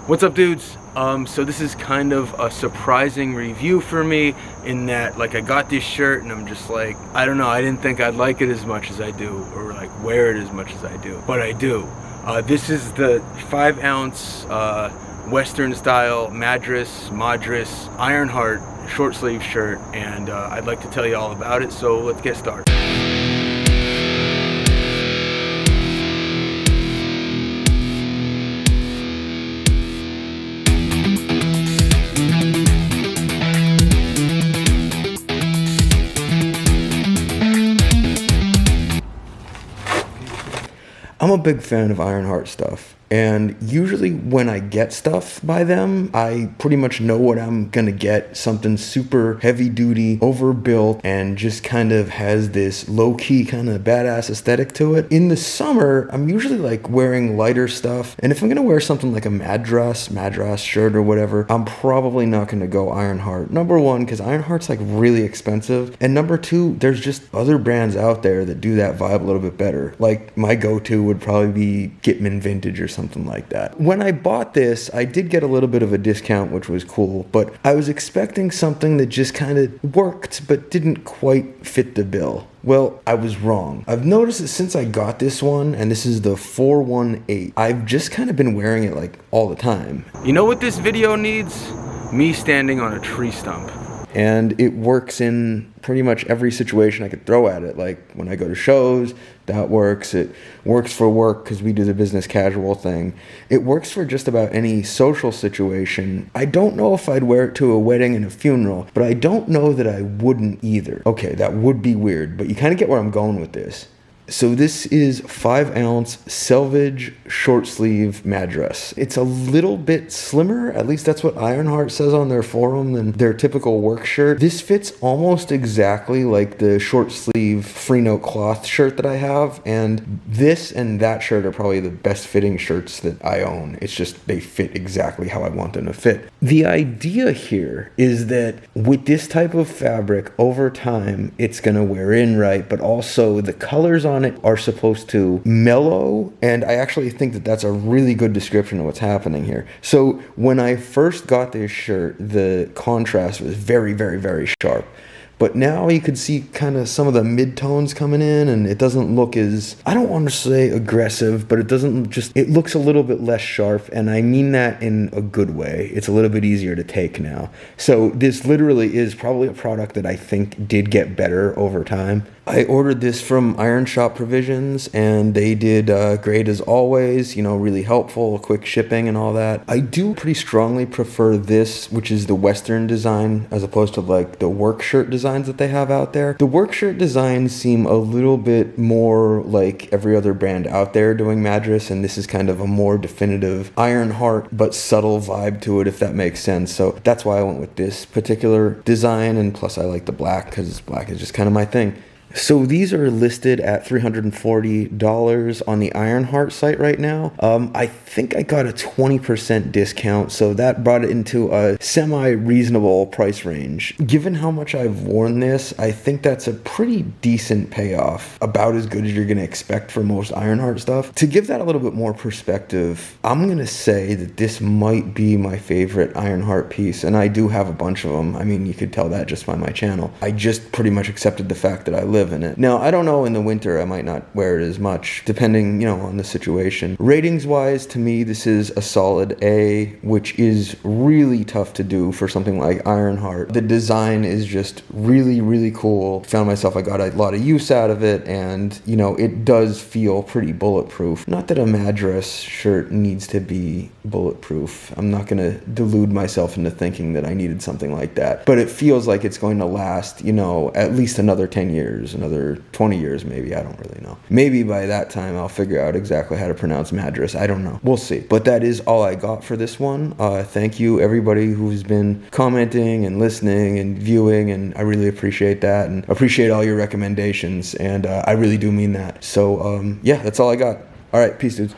What's up, dudes? So this is kind of a surprising review for me in that, like, I got this shirt and I'm just like, I don't know, I didn't think I'd like it as much as I do, or like wear it as much as I do, but I do. This is the 5-ounce Western style Madras Ironheart short sleeve shirt, and I'd like to tell you all about it, so let's get started. I'm a big fan of Ironheart stuff, and usually when I get stuff by them, I pretty much know what I'm gonna get. Something super heavy duty, overbuilt, and just kind of has this low-key kind of badass aesthetic to it. In the summer, I'm usually like wearing lighter stuff, and if I'm gonna wear something like a Madras shirt or whatever, I'm probably not gonna go Ironheart. Number one, because Ironheart's like really expensive, and number two, there's just other brands out there that do that vibe a little bit better. Like my go-to would probably be Gitman Vintage or something like that. When I bought this, I did get a little bit of a discount, which was cool, but I was expecting something that just kind of worked but didn't quite fit the bill. Well, I was wrong. I've noticed that since I got this one, and this is the 418, I've just kind of been wearing it like all the time. You know what this video needs? Me standing on a tree stump. And it works in pretty much every situation I could throw at it. Like when I go to shows, that works. It works for work because we do the business casual thing. It works for just about any social situation. I don't know if I'd wear it to a wedding and a funeral, but I don't know that I wouldn't either. Okay, that would be weird, but you kind of get where I'm going with this. So this is 5-ounce Selvedge short sleeve Madras. It's a little bit slimmer, at least that's what Ironheart says on their forum, than their typical work shirt. This fits almost exactly like the short sleeve free note cloth shirt that I have, and this and that shirt are probably the best fitting shirts that I own. It's just they fit exactly how I want them to fit. The idea here is that with this type of fabric, over time, it's gonna wear in right, but also the colors on it are supposed to mellow, and I actually think that that's a really good description of what's happening here. So when I first got this shirt, the contrast was very, very, very sharp. But now you could see kind of some of the mid-tones coming in, and it doesn't look as, I don't want to say aggressive, but it looks a little bit less sharp, and I mean that in a good way. It's a little bit easier to take now. So this literally is probably a product that I think did get better over time. I ordered this from Iron Shop Provisions, and they did great as always, you know, really helpful, quick shipping and all that. I do pretty strongly prefer this, which is the Western design, as opposed to like the work shirt designs that they have out there. The work shirt designs seem a little bit more like every other brand out there doing Madras, and this is kind of a more definitive Ironheart but subtle vibe to it, if that makes sense. So that's why I went with this particular design, and plus I like the black because black is just kind of my thing. So these are listed at $340 on the Ironheart site right now. I think I got a 20% discount, so that brought it into a semi-reasonable price range. Given how much I've worn this, I think that's a pretty decent payoff, about as good as you're gonna expect for most Ironheart stuff. To give that a little bit more perspective, I'm gonna say that this might be my favorite Ironheart piece, and I do have a bunch of them. I mean, you could tell that just by my channel. I just pretty much accepted the fact that I live in it. Now, I don't know, in the winter I might not wear it as much, depending, you know, on the situation. Ratings wise, to me, this is a solid A, which is really tough to do for something like Ironheart. The design is just really, really cool. Found myself, I got a lot of use out of it, and, you know, it does feel pretty bulletproof. Not that a Madras shirt needs to be bulletproof. I'm not gonna delude myself into thinking that I needed something like that, but it feels like it's going to last, you know, at least another 10 years, another 20 years maybe. I don't really know. Maybe by that time I'll figure out exactly how to pronounce Madras. I don't know. We'll see. But that is all I got for this one. Thank you everybody who's been commenting and listening and viewing, and I really appreciate that, and appreciate all your recommendations, and I really do mean that. So yeah, that's all I got. All right, peace, dudes.